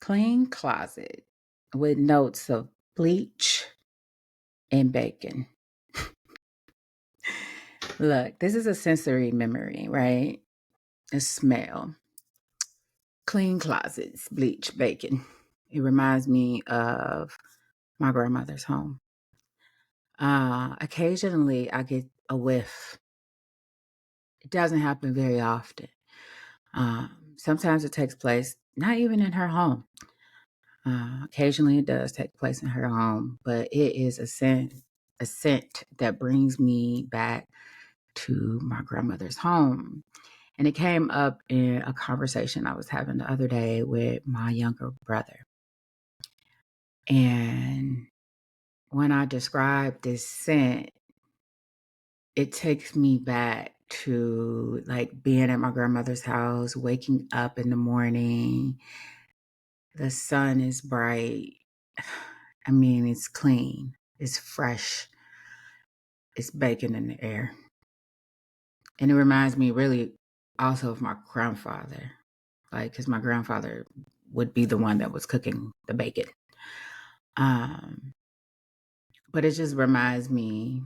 Clean closet with notes of bleach and bacon. Look, this is a sensory memory, right? A smell. Clean closets, bleach, bacon. It reminds me of my grandmother's home. Occasionally, I get a whiff. It doesn't happen very often. Sometimes it takes place not even in her home. Occasionally, it does take place in her home, but it is a scent that brings me back to my grandmother's home. And it came up in a conversation I was having the other day with my younger brother. And when I describe this scent, it takes me back to like being at my grandmother's house, waking up in the morning. The sun is bright. I mean, it's clean, it's fresh, it's bacon in the air. And it reminds me really also of my grandfather, like, because my grandfather would be the one that was cooking the bacon. But it just reminds me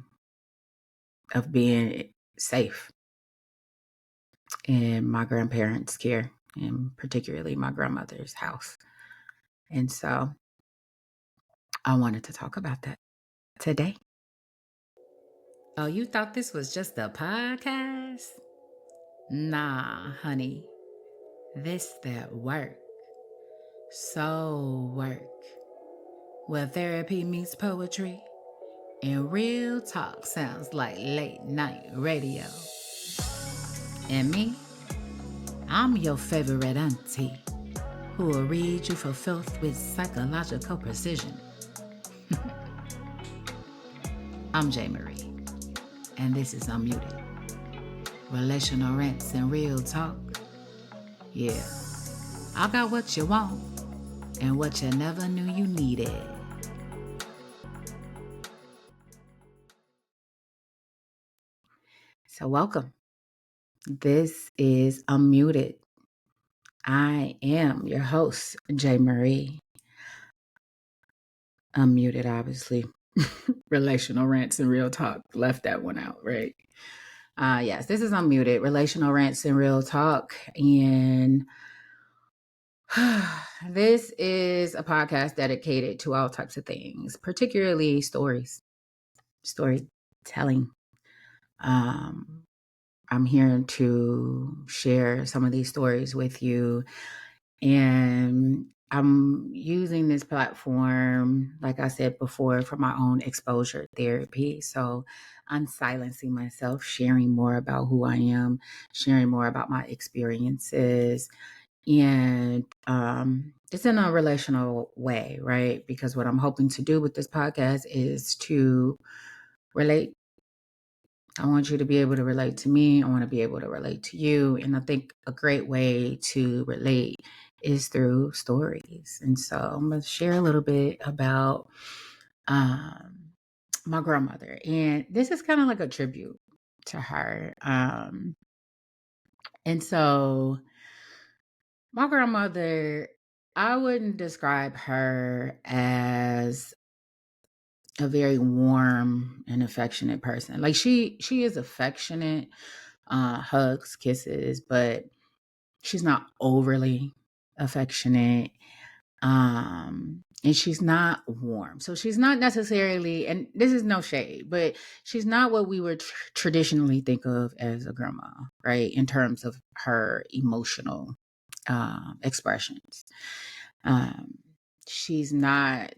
of being safe in my grandparents' care, and particularly my grandmother's house. And so I wanted to talk about that today. Oh, you thought this was just a podcast? Nah, honey. This that work. Soul work. Where therapy meets poetry and real talk sounds like late night radio. And me, I'm your favorite auntie who will read you for filth with psychological precision. I'm J. Marie, and this is Unmuted. Relational rants and real talk. Yeah, I got what you want and what you never knew you needed. So welcome. This is Unmuted. I am your host, J. Marie. Unmuted, obviously. Relational rants and real talk. Left that one out, right? Yes, this is Unmuted. Relational rants and real talk. And this is a podcast dedicated to all types of things, particularly storytelling. I'm here to share some of these stories with you. And I'm using this platform, like I said before, for my own exposure therapy. So I'm silencing myself, sharing more about who I am, sharing more about my experiences. And it's in a relational way, right? Because what I'm hoping to do with this podcast is to relate. I want you to be able to relate to me. I want to be able to relate to you. And I think a great way to relate is through stories. And so I'm going to share a little bit about my grandmother. And this is kind of like a tribute to her. And so my grandmother, I wouldn't describe her as a very warm and affectionate person. Like she is affectionate, hugs, kisses, but she's not overly affectionate. And she's not warm. So she's not necessarily, and this is no shade, but she's not what we would traditionally think of as a grandma, right? In terms of her emotional expressions. She's not,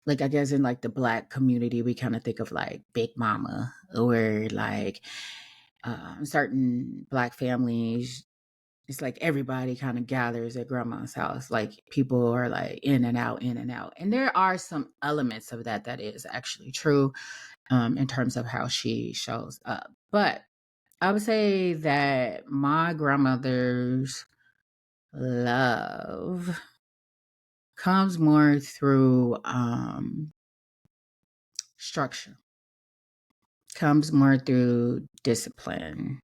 like, I guess in like the Black community, we kind of think of like Big Mama, or like certain Black families, it's like everybody kind of gathers at grandma's house. Like people are like in and out, in and out. And there are some elements of that is actually true in terms of how she shows up. But I would say that my grandmother's love comes more through structure, comes more through discipline,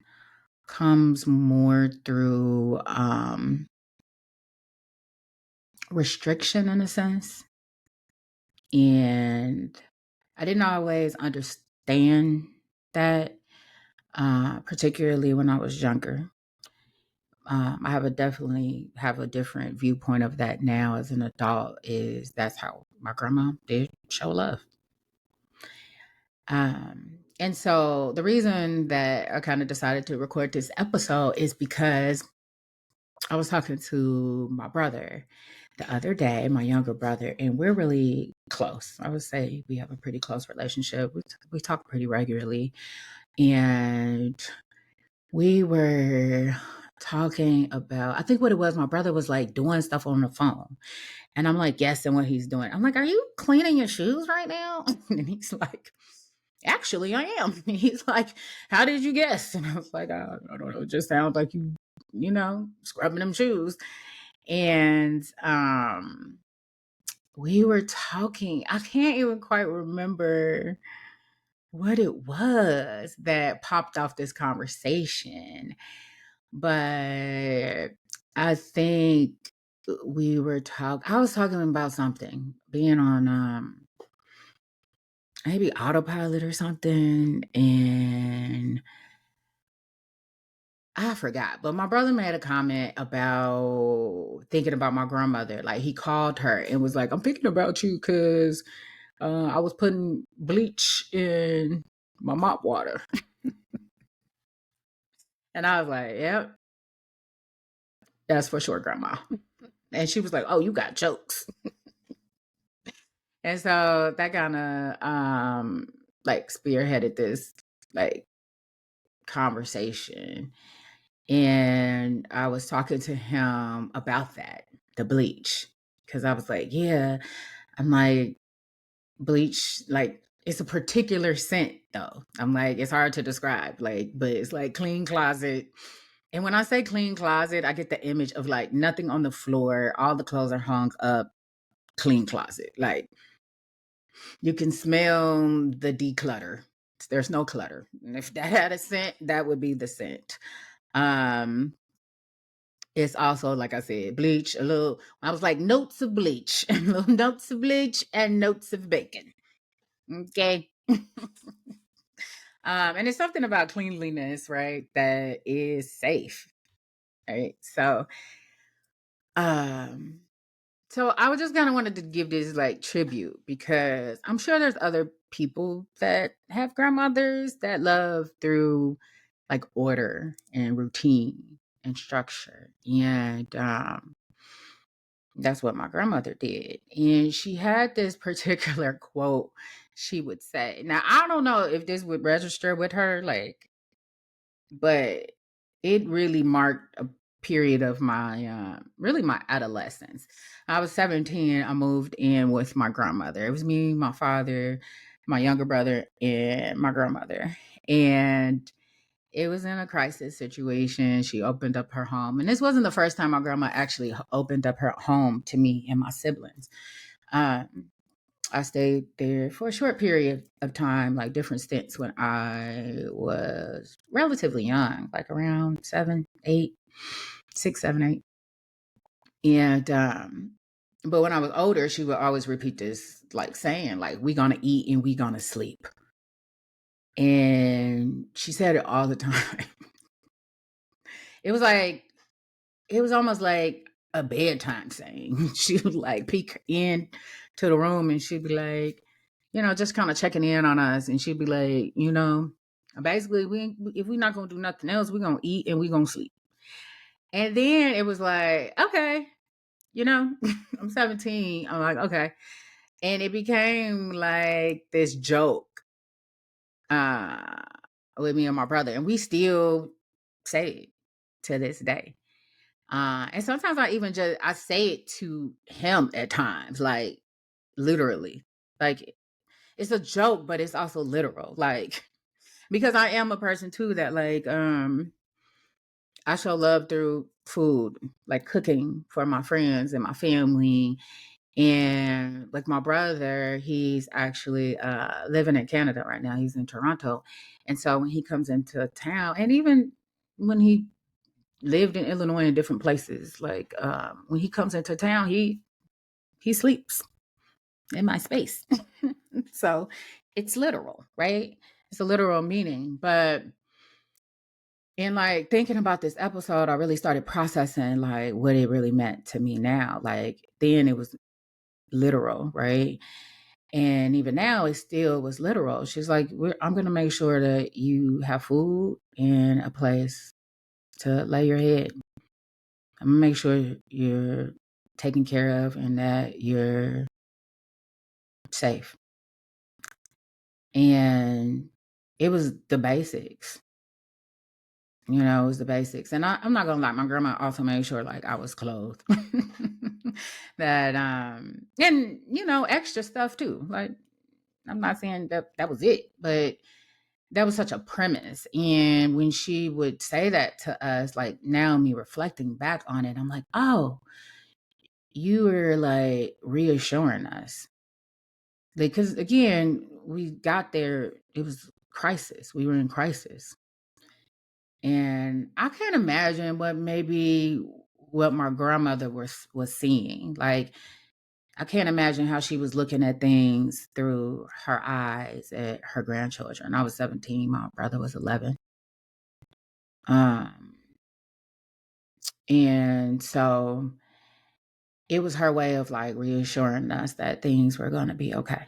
comes more through restriction in a sense. And I didn't always understand that, particularly when I was younger. I definitely have a different viewpoint of that now as an adult. Is that's how my grandma did show love. And so the reason that I kind of decided to record this episode is because I was talking to my brother the other day, my younger brother, and we're really close. I would say we have a pretty close relationship. We talk pretty regularly. And we were talking about, I think what it was, my brother was like doing stuff on the phone. And I'm like guessing what he's doing. I'm like, are you cleaning your shoes right now? And he's like, actually, I am. He's like, how did you guess? And I was like, I don't know. It just sounds like scrubbing them shoes. And we were talking. I can't even quite remember what it was that popped off this conversation. But I think I was talking about something, being on maybe autopilot or something, and I forgot. But my brother made a comment about thinking about my grandmother. Like he called her and was like, I'm thinking about you because I was putting bleach in my mop water. And I was like, yep, that's for sure, grandma. And she was like, oh, you got jokes. And so that kind of like spearheaded this like conversation. And I was talking to him about that, the bleach. Cause I was like, yeah, I'm like, bleach, like it's a particular scent though. I'm like, it's hard to describe, like, but it's like clean closet. And when I say clean closet, I get the image of like nothing on the floor, all the clothes are hung up, clean closet. Like you can smell the declutter. There's no clutter. And if that had a scent, that would be the scent. Um, it's also, like I said, bleach, I was like notes of bleach, little notes of bleach and notes of bacon. Okay. And it's something about cleanliness, right? That is safe. Right. Um, so I was just kind of wanted to give this like tribute because I'm sure there's other people that have grandmothers that love through like order and routine and structure. And that's what my grandmother did. And she had this particular quote she would say. Now, I don't know if this would register with her, like, but it really marked a period of my really my adolescence. I was 17. I moved in with my grandmother. It was me, my father, my younger brother, and my grandmother. And it was in a crisis situation. She opened up her home. And this wasn't the first time my grandma actually opened up her home to me and my siblings. I stayed there for a short period of time, like different stints when I was relatively young, like around 7, 8, 6, 7, 8. And but when I was older, she would always repeat this like saying, like, we gonna eat and we gonna sleep. And she said it all the time. It was like, it was almost like a bedtime saying. She would like peek in to the room and she'd be like, just kind of checking in on us. And she'd be like, basically, if we're not going to do nothing else, we're going to eat and we're going to sleep. And then it was like, okay, I'm 17. I'm like, okay. And it became like this joke uh, with me and my brother. And we still say it to this day. And sometimes I say it to him at times, like literally, like it's a joke, but it's also literal, like because I am a person too that like I show love through food, like cooking for my friends and my family. And like my brother, he's actually living in Canada right now. He's in Toronto. And so when he comes into town, and even when he lived in Illinois in different places, like when he comes into town, he he sleeps in my space. So it's literal, right? It's a literal meaning. But in like thinking about this episode, I really started processing like what it really meant to me now. Like then it was literal, right? And even now, it still was literal. She's like, I'm going to make sure that you have food and a place to lay your head. I'm going to make sure you're taken care of and that you're safe. And it was the basics. You know, it was the basics. And I'm not going to lie, my grandma also made sure like I was clothed. That, and, you know, extra stuff too. Like, I'm not saying that was it, but that was such a premise. And when she would say that to us, like now me reflecting back on it, I'm like, oh, you were like reassuring us. Because again, we got there, it was crisis. We were in crisis. And I can't imagine what my grandmother was seeing. Like I can't imagine how she was looking at things through her eyes at her grandchildren. I was 17, my brother was 11. Um, and so it was her way of like reassuring us that things were going to be okay.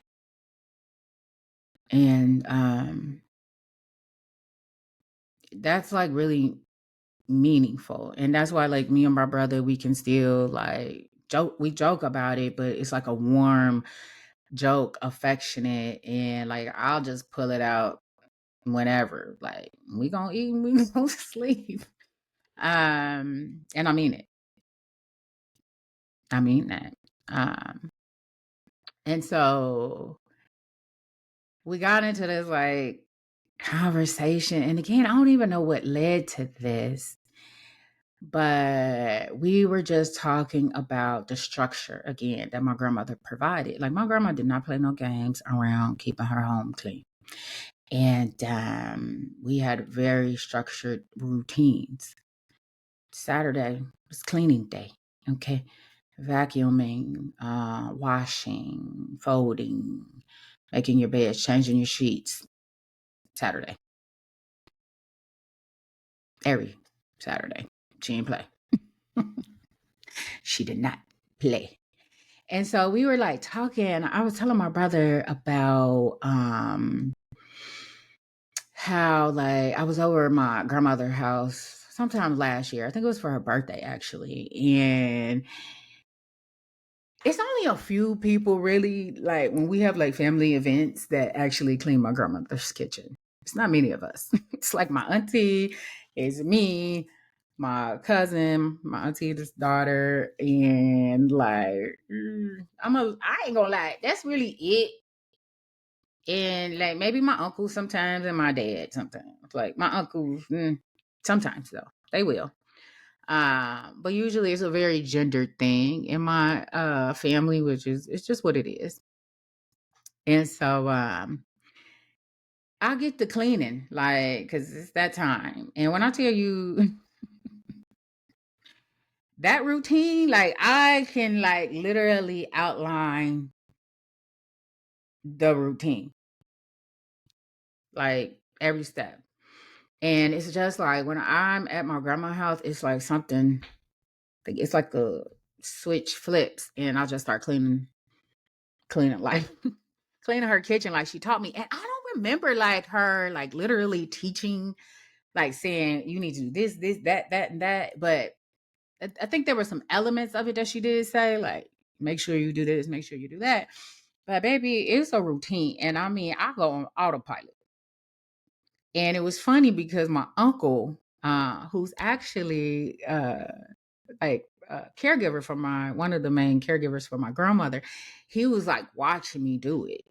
And that's like really meaningful. And that's why like me and my brother, we can still like joke about it, but it's like a warm joke, affectionate, and like I'll just pull it out whenever. Like we gonna eat and we gonna sleep. And I mean it. I mean that. Um and so we got into this like conversation. And again, I don't even know what led to this, but we were just talking about the structure again that my grandmother provided. Like my grandma did not play no games around keeping her home clean. And we had very structured routines. Saturday was cleaning day. Okay. Vacuuming, washing, folding, making your beds, changing your sheets. Saturday. Every Saturday. She didn't play. She did not play. And so we were like talking. I was telling my brother about how like I was over at my grandmother's house sometime last year. I think it was for her birthday actually. And it's only a few people really like when we have like family events that actually clean my grandmother's kitchen. It's not many of us. It's like my auntie, it's me, my cousin, my auntie's daughter, and like I ain't gonna lie, that's really it. And like maybe my uncle sometimes and my dad sometimes. Like my uncles, sometimes though. They will. But usually it's a very gendered thing in my family, which is it's just what it is. And so I get the cleaning, like, because it's that time. And when I tell you that routine, like I can like literally outline the routine, like every step. And it's just like when I'm at my grandma's house, it's like something, like it's like a switch flips, and I just start cleaning like cleaning her kitchen like she taught me. And I don't remember like her like literally teaching, like saying you need to do this, that, and that. But I think there were some elements of it that she did say, like make sure you do this, make sure you do that. But baby, it's a routine, and I mean I go on autopilot. And it was funny because my uncle, who's actually like caregiver for my one of the main caregivers for my grandmother, he was like watching me do it.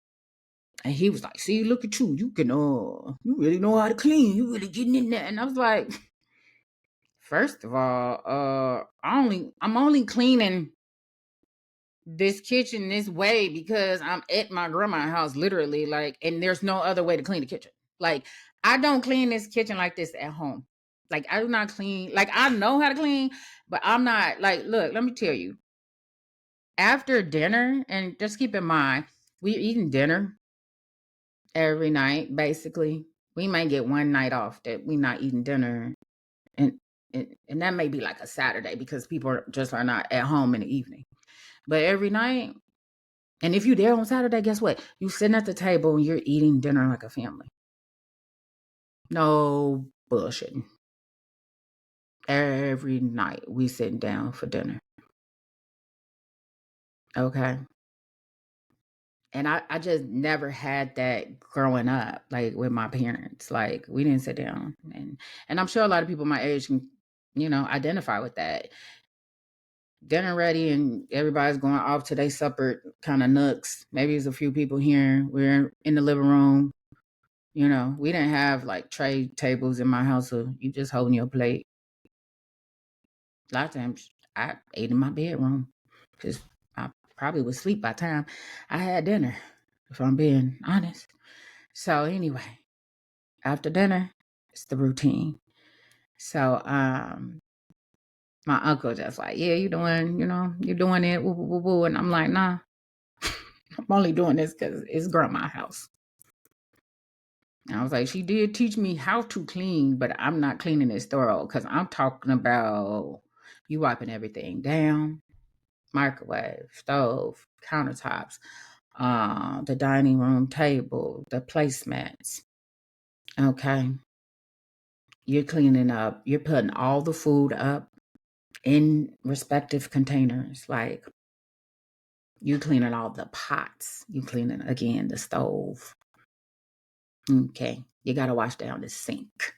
And he was like, see, look at you. You can you really know how to clean. You really getting in there. And I was like, first of all, I'm only cleaning this kitchen this way because I'm at my grandma's house, literally, like, and there's no other way to clean the kitchen. Like, I don't clean this kitchen like this at home. Like, I do not clean, like, I know how to clean, but I'm not, like, look, let me tell you, after dinner, and just keep in mind, we're eating dinner every night, basically. We might get one night off that we not eating dinner, and and that may be like a Saturday because people are not at home in the evening. But every night, and if you're there on Saturday, guess what? You sitting at the table and you're eating dinner like a family. No bullshit. Every night we sitting down for dinner. Okay. And I just never had that growing up, like with my parents. Like we didn't sit down, and I'm sure a lot of people my age can, identify with that. Dinner ready and everybody's going off to their supper kind of nooks. Maybe there's a few people here. We're in the living room. We didn't have like tray tables in my house, so you just holding your plate. A lot of times I ate in my bedroom because I probably would sleep by the time I had dinner, if I'm being honest. So anyway, after dinner, it's the routine. So my uncle just like, yeah, you're doing it, woo, woo, woo, woo. And I'm like, nah, I'm only doing this because it's grandma's house. And I was like, she did teach me how to clean, but I'm not cleaning this thorough because I'm talking about you wiping everything down, microwave, stove, countertops, the dining room table, the placemats. Okay. You're cleaning up, you're putting all the food up in respective containers. Like you cleaning all the pots, you cleaning again the stove. Okay. You gotta wash down the sink.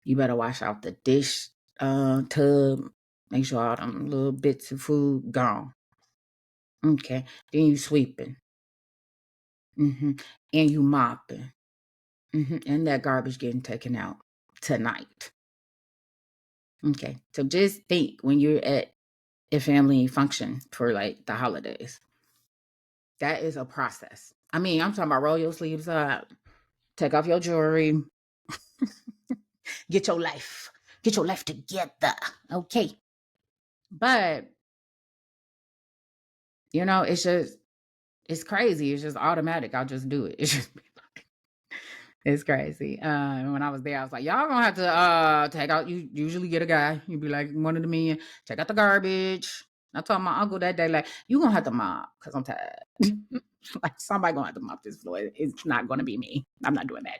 You better wash out the dish tub. Make sure all them little bits of food gone. Okay. Then you sweeping. And you mopping. And that garbage getting taken out tonight. Okay. So just think when you're at a family function for like the holidays. That is a process. I mean, I'm talking about roll your sleeves up, take off your jewelry, get your life together. Okay. But, it's crazy. It's just automatic. I'll just do it. It's crazy. When I was there, I was like, y'all gonna have to take out, you usually get a guy. You'd be like one of the men, take out the garbage. I told my uncle that day, like, you gonna have to mop because I'm tired. Like somebody gonna have to mop this floor. It's not gonna be me. I'm not doing that.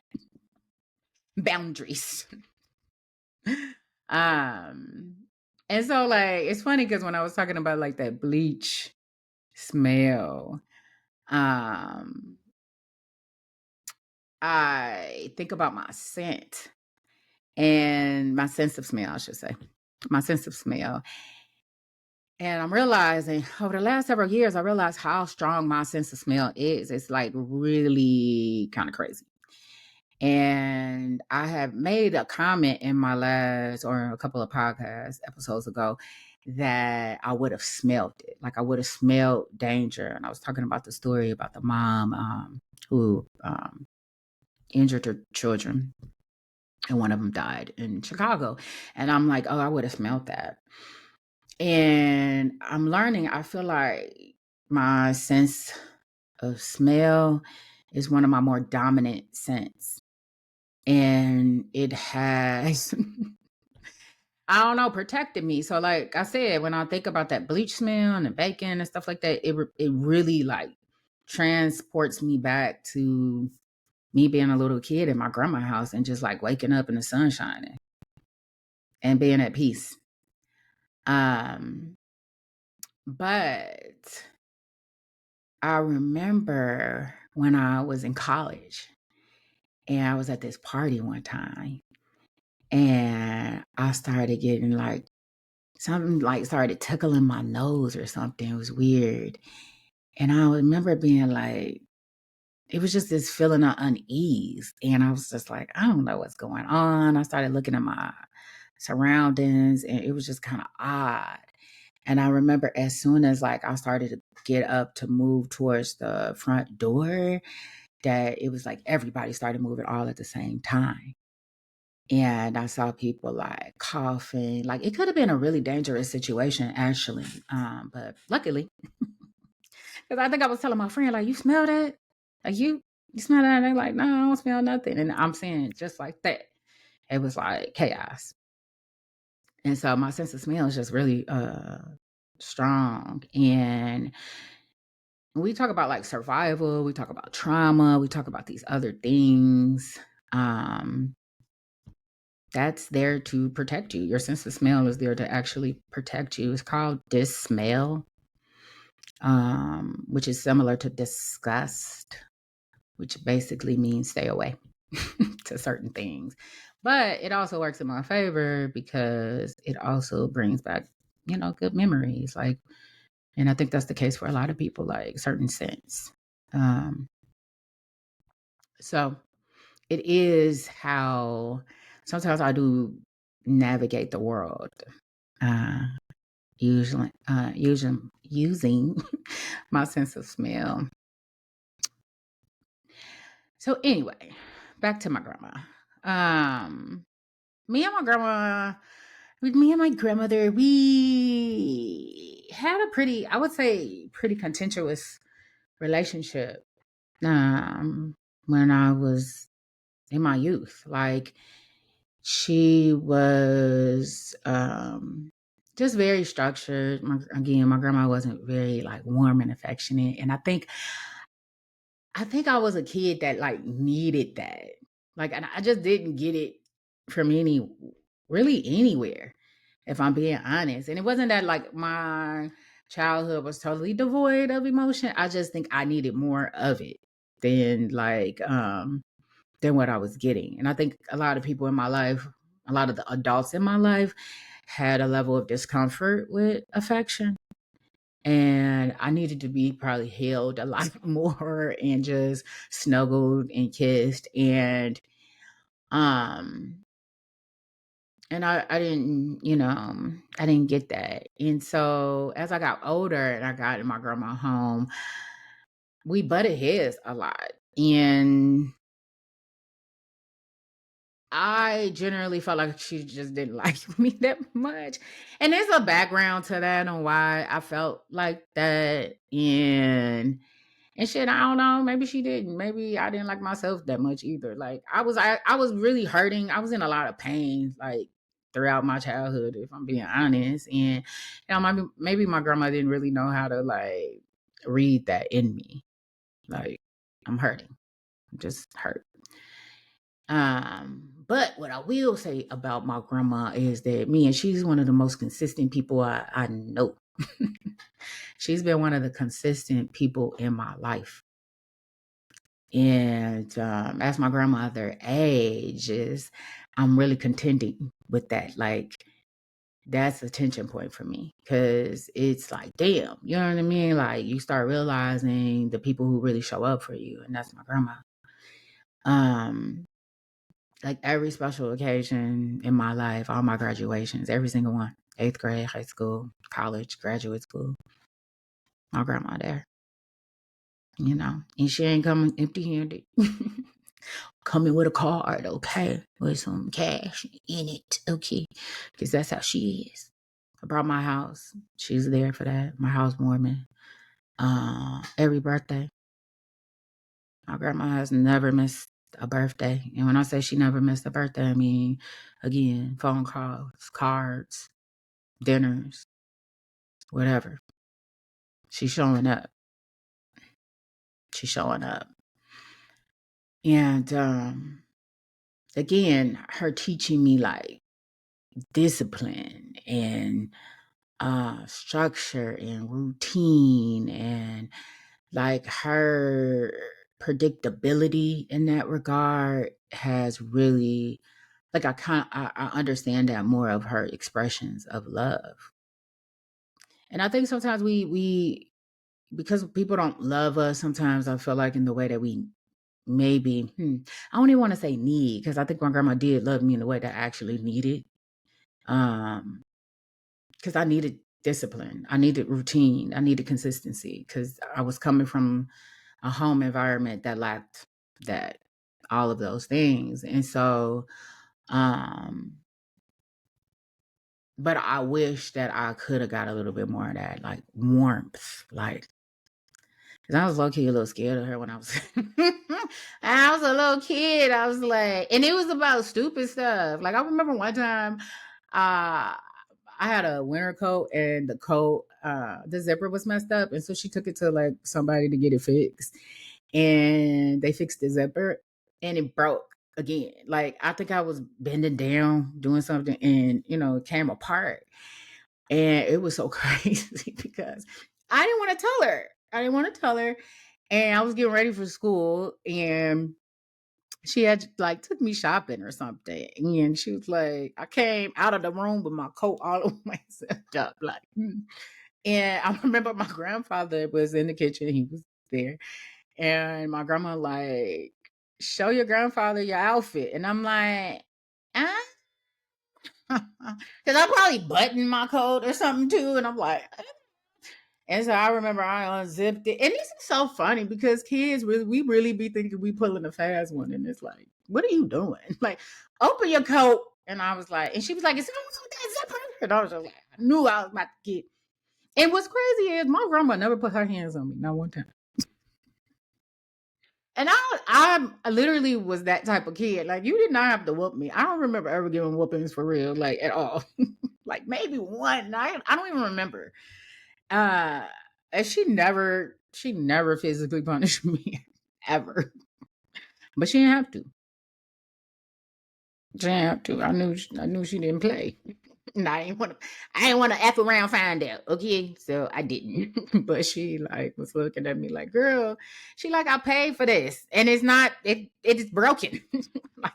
Boundaries. um and so like it's funny because when I was talking about like that bleach smell, um I think about my scent and my sense of smell, I should say. My sense of smell. And I'm realizing over the last several years, I realized how strong my sense of smell is. It's like really kind of crazy. And I have made a comment in my last or a couple of podcast episodes ago that I would have smelled it. Like I would have smelled danger. And I was talking about the story about the mom who injured her children and one of them died in Chicago. And I'm like, oh, I would have smelled that. And I'm learning, I feel like my sense of smell is one of my more dominant scents. And it has, I don't know, protected me. So, like I said, when I think about that bleach smell and the bacon and stuff like that, it really like transports me back to me being a little kid in my grandma's house and just like waking up and the sun shining and being at peace. Um, but I remember when I was in college and I was at this party one time and I started getting like something like started tickling my nose or something. It was weird. And I remember being like, it was just this feeling of unease. And I was just like, I don't know what's going on. I started looking at my surroundings and it was just kind of odd. And I remember as soon as like I started to get up to move towards the front door, that it was like everybody started moving all at the same time. And I saw people like coughing. Like it could have been a really dangerous situation, actually. But luckily, Because I think I was telling my friend, like, you smell that? Like, you smell that? And they're like, no, I don't smell nothing. And I'm saying just like that. It was like chaos. And so my sense of smell is just really strong. And we talk about like survival, we talk about trauma, we talk about these other things. Um, that's there to protect you. Your sense of smell is there to actually protect you. It's called dismell, which is similar to disgust, which basically means stay away to certain things. But it also works in my favor because it also brings back, good memories. Like, and I think that's the case for a lot of people, like certain scents. Um, so it is how sometimes I do navigate the world. Using my sense of smell. So anyway, back to my grandma. Um, me and my grandma, with me and my grandmother, we had a pretty, I would say, pretty contentious relationship. When I was in my youth, like she was just very structured. My grandma wasn't very like warm and affectionate, and I think I was a kid that like needed that. Like, and I just didn't get it from really anywhere, if I'm being honest. And it wasn't that like my childhood was totally devoid of emotion. I just think I needed more of it than than what I was getting. And I think a lot of people in my life, a lot of the adults in my life had a level of discomfort with affection. And I needed to be probably held a lot more and just snuggled and kissed. Um and I didn't, I didn't get that. And so as I got older and I got in my grandma's home, we butted heads a lot. And I generally felt like she just didn't like me that much. And there's a background to that on why I felt like that. And shit, I don't know. Maybe she didn't. Maybe I didn't like myself that much either. Like I was really hurting. I was in a lot of pain, like throughout my childhood, if I'm being honest. And maybe my grandma didn't really know how to like read that in me. Like I'm hurting. I'm just hurt. But what I will say about my grandma is that she's one of the most consistent people I know. She's been one of the consistent people in my life. And as my grandmother ages, I'm really contending with that. Like, that's a tension point for me because it's like, damn, you know what I mean? Like, you start realizing the people who really show up for you, and that's my grandma. Like every special occasion in my life, all my graduations, every single one, 8th grade, high school, college, graduate school, my grandma there, and she ain't coming empty handed. Coming with a card, okay, with some cash in it, okay, because that's how she is. I brought my house. She's there for that. My housewarming. Every birthday. My grandma has never missed a birthday. And when I say she never missed a birthday, I mean, again, phone calls, cards, dinners, whatever. She's showing up. She's showing up. And again, her teaching me like discipline and structure and routine, and like her predictability in that regard has really, like, I understand that more of her expressions of love. And I think sometimes we because people don't love us, sometimes I feel like in the way that we maybe I don't even want to say need, because I think my grandma did love me in the way that I actually needed. Because I needed discipline, I needed routine, I needed consistency, because I was coming from a home environment that lacked that, all of those things. And so, but I wish that I could have got a little bit more of that, like warmth, like Cause I was low key a little scared of her when I was I was a little kid. I was like, and it was about stupid stuff. Like I remember one time, I had a winter coat and the coat, the zipper was messed up, and so she took it to like somebody to get it fixed, and they fixed the zipper, and it broke again. Like I think I was bending down doing something, and it came apart, and it was so crazy because I didn't want to tell her. I didn't want to tell her. And I was getting ready for school, and she had like took me shopping or something. And she was like, I came out of the room with my coat all over myself up. Like, And I remember my grandfather was in the kitchen. He was there. And my grandma like, show your grandfather your outfit. And I'm like, ah. Because I probably buttoned my coat or something too. And I'm like, and so I remember I unzipped it. And this is so funny because kids we really be thinking we pulling a fast one. And it's like, what are you doing? Like, open your coat. And I was like, and she was like, is someone with that zipper? And I was just like, I knew I was about to get. And what's crazy is my grandma never put her hands on me, not one time. And I literally was that type of kid. Like, you did not have to whoop me. I don't remember ever giving whoopings for real, like at all. Like maybe one. I don't even remember. Uh, and she never physically punished me ever. But she didn't have to. She didn't have to. I knew she didn't play. And I didn't want to F around find out. Okay. So I didn't. But she like was looking at me like, girl, she like, I paid for this. And it is broken. Like,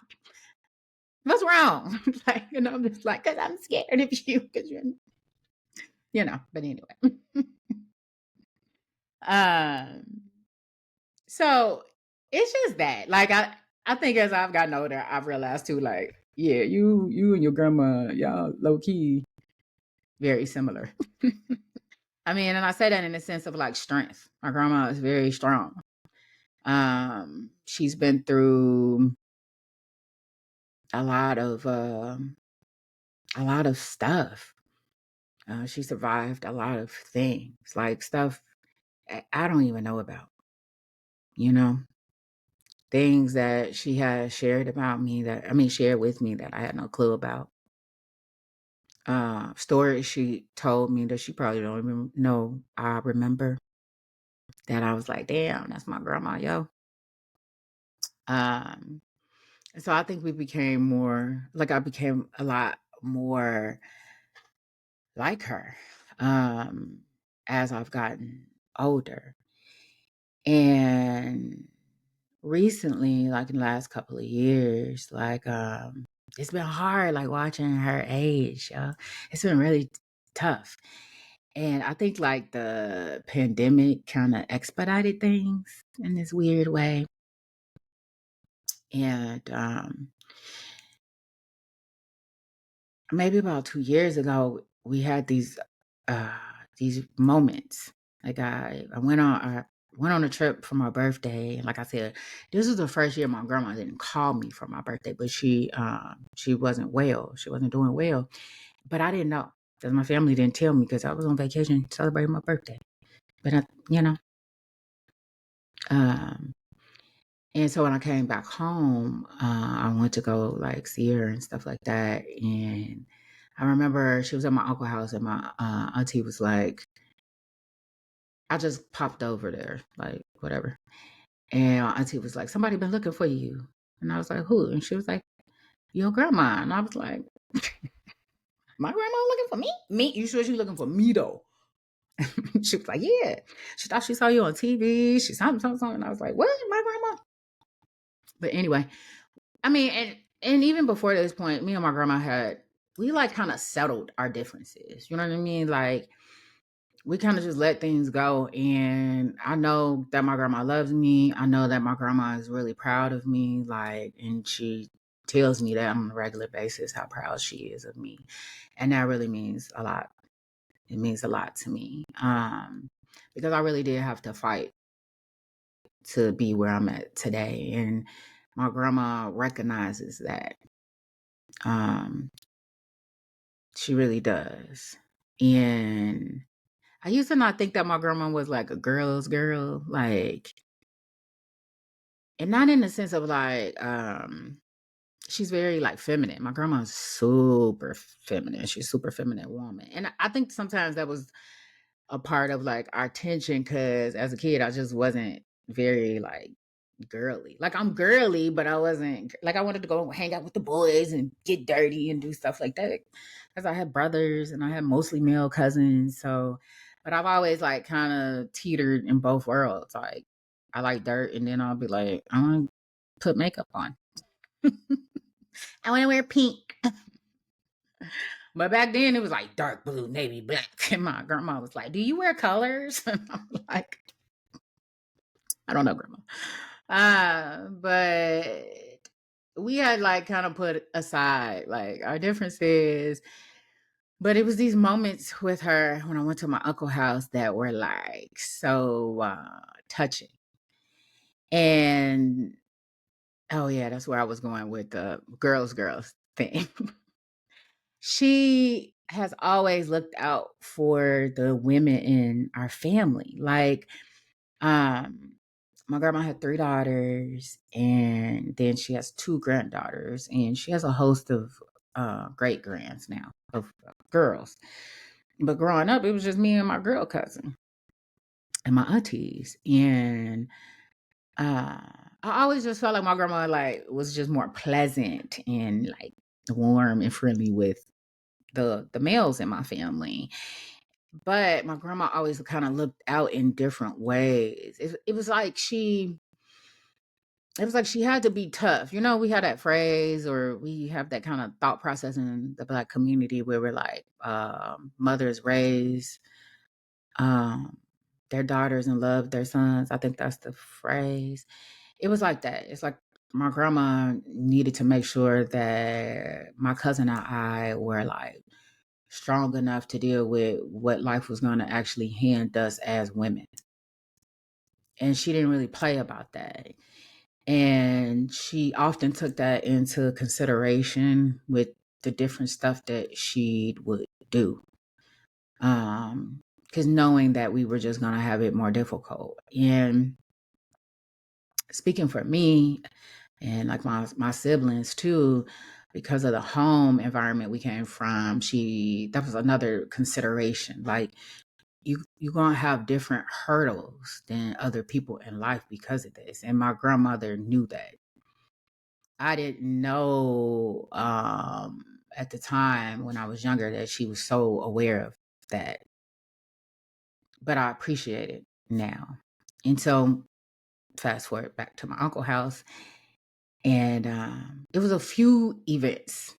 what's wrong? Like, I'm just like, cause I'm scared of you. Cause but anyway. um So it's just that. Like I think as I've gotten older, I've realized too, like, yeah, you and your grandma, y'all low key very similar. I mean, and I say that in the sense of like strength. My grandma is very strong. She's been through a lot of stuff. She survived a lot of things, like stuff I don't even know about, you know? Things that she has shared about me shared with me that I had no clue about. Stories she told me that she probably don't even know I remember, that I was like, damn, that's my grandma, yo. Um, so I think I became a lot more like her, um, as I've gotten older. And recently, like in the last couple of years, like it's been hard, like watching her age. It's been really tough, and I think like the pandemic kind of expedited things in this weird way. And maybe about 2 years ago, we had uh, these moments. Like I went on a trip for my birthday, and like I said, this was the first year my grandma didn't call me for my birthday, but she wasn't well. She wasn't doing well, but I didn't know because my family didn't tell me because I was on vacation celebrating my birthday. But you know, um, and so when I came back home, I went to go like see her and stuff like that, and I remember she was at my uncle's house, and my auntie was like, I just popped over there, like whatever. And my auntie was like, somebody been looking for you. And I was like, who? And she was like, your grandma. And I was like, my grandma looking for me? Me? You sure she looking for me though? She was like, yeah. She thought she saw you on TV. She saw something. And I was like, what? My grandma? But anyway, I mean, and even before this point, me and my grandma we like kind of settled our differences. You know what I mean? Like we kind of just let things go. And I know that my grandma loves me. I know that my grandma is really proud of me. Like, and she tells me that on a regular basis how proud she is of me. And that really means a lot. It means a lot to me. Because I really did have to fight to be where I'm at today. And my grandma recognizes that. Um, she really does. And I used to not think that my grandma was like a girl's girl, like, and not in the sense of like, she's very like feminine. My grandma's super feminine. She's a super feminine woman. And I think sometimes that was a part of like our tension because as a kid, I just wasn't very like girly. Like I'm girly, but I wasn't like I wanted to go hang out with the boys and get dirty and do stuff like that. Because I had brothers and I had mostly male cousins. So, but I've always like kind of teetered in both worlds. Like I like dirt and then I'll be like, I want to put makeup on. I want to wear pink. But back then it was like dark blue, navy black. And my grandma was like, do you wear colors? And I'm like, I don't know, grandma. But we had like kind of put aside like our differences. But it was these moments with her when I went to my uncle's house that were like so touching. And oh yeah, that's where I was going with the girls thing. She has always looked out for the women in our family. Like, um, my grandma had 3 daughters, and then she has 2 granddaughters, and she has a host of great grands now of girls. But growing up, it was just me and my girl cousin and my aunties. And I always just felt like my grandma like was just more pleasant and like warm and friendly with the males in my family. But my grandma always kind of looked out in different ways. It was like she had to be tough. You know, we had that phrase or we have that kind of thought process in the Black community where we're like, mothers raise um, their daughters and love their sons. I think that's the phrase. It was like that. It's like my grandma needed to make sure that my cousin and I were like strong enough to deal with what life was going to actually hand us as women. And she didn't really play about that. And she often took that into consideration with the different stuff that she would do. Because knowing that we were just going to have it more difficult. And speaking for me and like my siblings too, because of the home environment we came from, that was another consideration. Like you're gonna have different hurdles than other people in life because of this. And my grandmother knew that. I didn't know at the time when I was younger that she was so aware of that. But I appreciate it now. And so fast forward back to my uncle's house. And it was a few events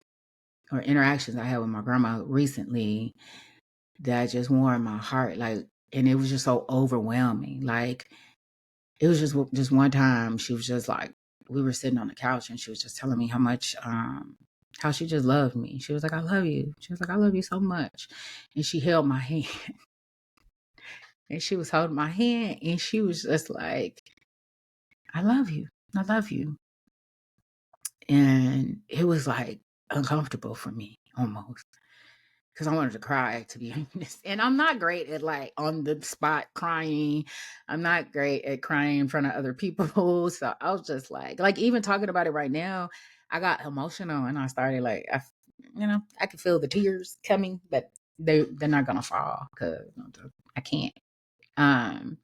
or interactions I had with my grandma recently that just warmed my heart. Like, and it was just so overwhelming. Like, it was just one time she was just like, we were sitting on the couch and she was just telling me how much, how she just loved me. She was like, I love you. She was like, I love you so much. And she held my hand and she was holding my hand and she was just like, I love you. I love you. And it was like uncomfortable for me almost because I wanted to cry, to be honest. And I'm not great at like on the spot crying. I'm not great at crying in front of other people. So I was just like even talking about it right now, I got emotional and I started like, I could feel the tears coming, but they're not gonna fall because I can't. Um,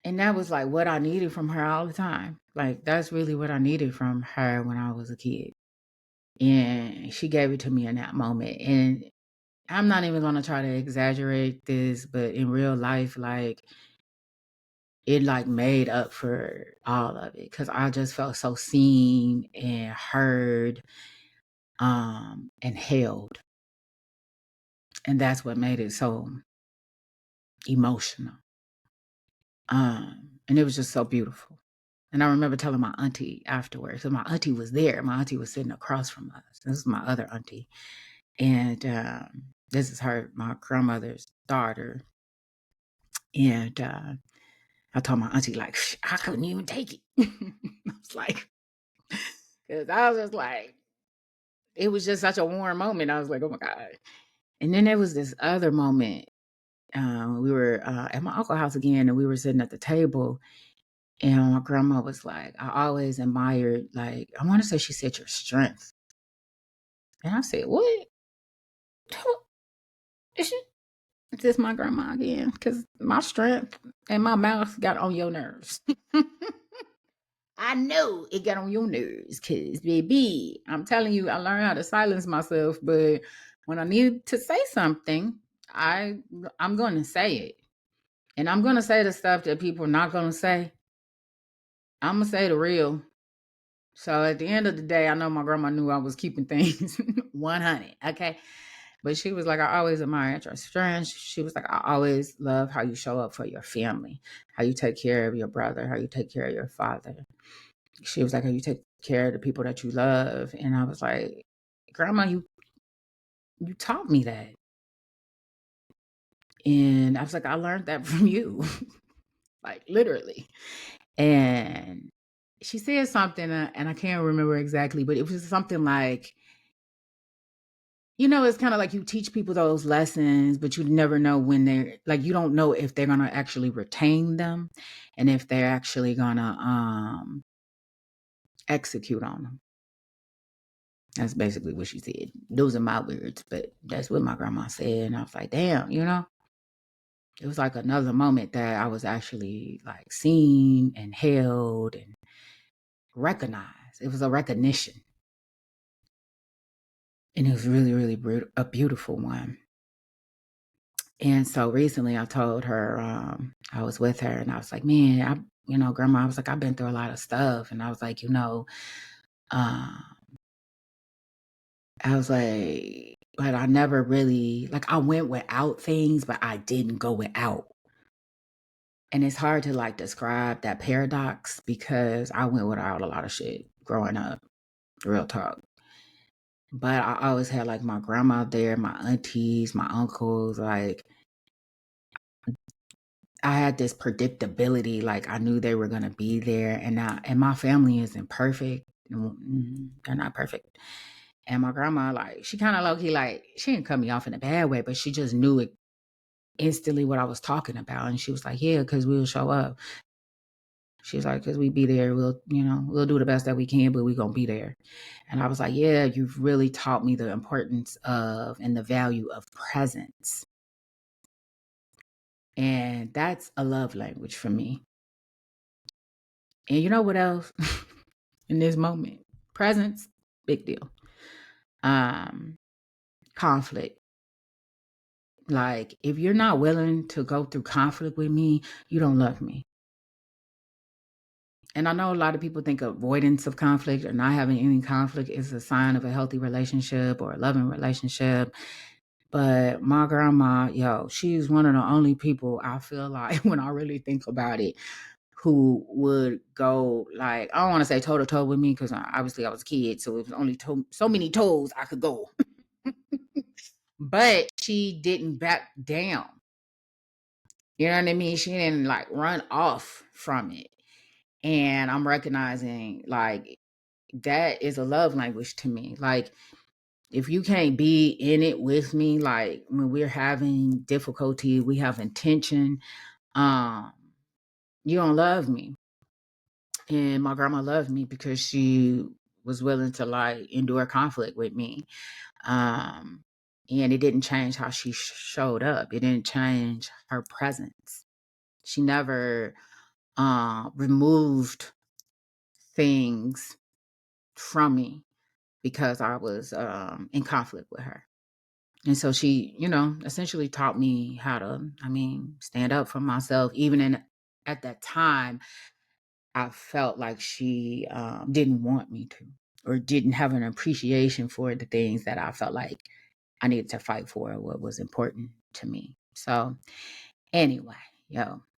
and that was like what I needed from her all the time. Like that's really what I needed from her when I was a kid. And she gave it to me in that moment. And I'm not even gonna try to exaggerate this, but in real life, like it like made up for all of it because I just felt so seen and heard, and held. And that's what made it so emotional. And it was just so beautiful. And I remember telling my auntie afterwards. So my auntie was there. My auntie was sitting across from us. This is my other auntie. And this is my grandmother's daughter. And I told my auntie, like, I couldn't even take it. I was like, because I was just like, it was just such a warm moment. I was like, oh my God. And then there was this other moment. We were at my uncle's house again, and we were sitting at the table. And my grandma was like, I always admired, like, I want to say she said your strength. And I said, what? Is this my grandma again? Because my strength and my mouth got on your nerves. I know it got on your nerves because, baby, I'm telling you, I learned how to silence myself. But when I need to say something, I'm going to say it. And I'm going to say the stuff that people are not going to say. I'm going to say the real. So at the end of the day, I know my grandma knew I was keeping things 100. Okay. But she was like, I always admire your strength. She was like, I always love how you show up for your family, how you take care of your brother, how you take care of your father. She was like, how you take care of the people that you love. And I was like, Grandma, you taught me that. And I was like, I learned that from you, like literally. And she said something, and I can't remember exactly, but it was something like, it's kind of like you teach people those lessons, but you never know when they're like, you don't know if they're going to actually retain them and if they're actually going to execute on them. That's basically what she said. Those are my words, but that's what my grandma said. And I was like, damn, it was like another moment that I was actually like seen and held and recognized. It was a recognition. And it was really, really a beautiful one. And so recently I told her, I was with her and I was like, man, Grandma, I was like, I've been through a lot of stuff. And I was like, I was like, but I never really, like, I went without things, but I didn't go without. And it's hard to like describe that paradox because I went without a lot of shit growing up, real talk. But I always had like my grandma there, my aunties, my uncles, like I had this predictability, like I knew they were gonna be there, and my family isn't perfect. They're not perfect. And my grandma, like, she kind of low key, like, she didn't cut me off in a bad way, but she just knew it instantly what I was talking about, and she was like, "Yeah, because we'll show up." She's like, "Because we be there, we'll do the best that we can, but we gonna be there." And I was like, "Yeah, you've really taught me the importance of and the value of presence." And that's a love language for me. And you know what else? In this moment, presence, big deal. Conflict. Like, if you're not willing to go through conflict with me, you don't love me. And I know a lot of people think avoidance of conflict or not having any conflict is a sign of a healthy relationship or a loving relationship. But my grandma, she's one of the only people I feel like when I really think about it, who would go like, I don't want to say toe to toe with me because obviously I was a kid, so it was only so many toes I could go. But she didn't back down. You know what I mean? She didn't like run off from it. And I'm recognizing like that is a love language to me. Like, if you can't be in it with me, like when we're having difficulty, we have intention, um, you don't love me. And my grandma loved me because she was willing to like endure conflict with me. Um, and it didn't change how she showed up. It didn't change her presence. She never removed things from me because I was in conflict with her. And so she, essentially taught me how to, stand up for myself. At that time, I felt like she didn't want me to or didn't have an appreciation for the things that I felt like I needed to fight for, what was important to me. So anyway,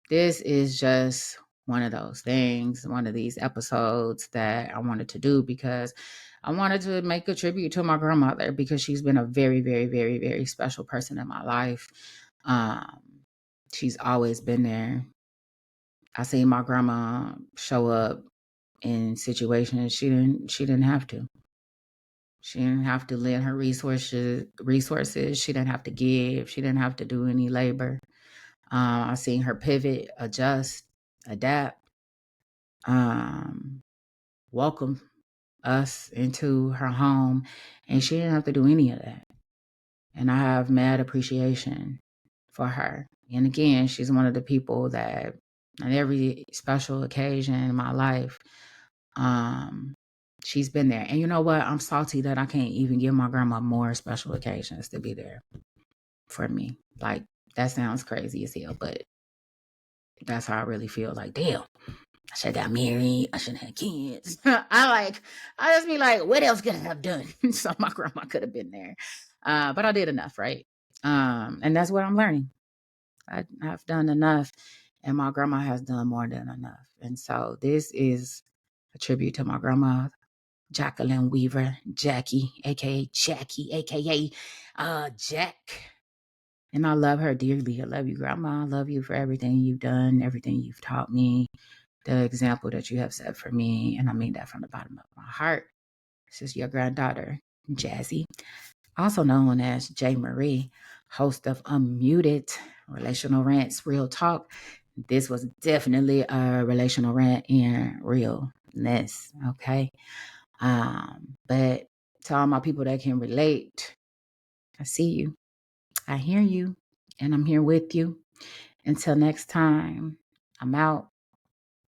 this is just one of those things, one of these episodes that I wanted to do because I wanted to make a tribute to my grandmother because she's been a very, very, very, very special person in my life. She's always been there. I seen my grandma show up in situations she didn't have to. She didn't have to lend her resources. She didn't have to give. She didn't have to do any labor. I seen her pivot, adjust, adapt, welcome us into her home, and she didn't have to do any of that. And I have mad appreciation for her. And again, she's one of the people that on every special occasion in my life, she's been there. And you know what? I'm salty that I can't even give my grandma more special occasions to be there for me. Like, that sounds crazy as hell, but that's how I really feel. Like, damn, I should have got married. I should have had kids. I just be like, what else could I have done? So my grandma could have been there. But I did enough, right? And that's what I'm learning. I've done enough, and my grandma has done more than enough. And so this is a tribute to my grandma, Jacqueline Weaver, Jackie, aka Jackie, aka Jack. And I love her dearly. I love you, Grandma. I love you for everything you've done, everything you've taught me, the example that you have set for me. And I mean that from the bottom of my heart. This is your granddaughter, Jazzy, also known as J. Marie, host of Unmuted Relational Rants, Real Talk. This was definitely a relational rant and realness, okay? But to all my people that can relate, I see you, I hear you, and I'm here with you. Until next time, I'm out.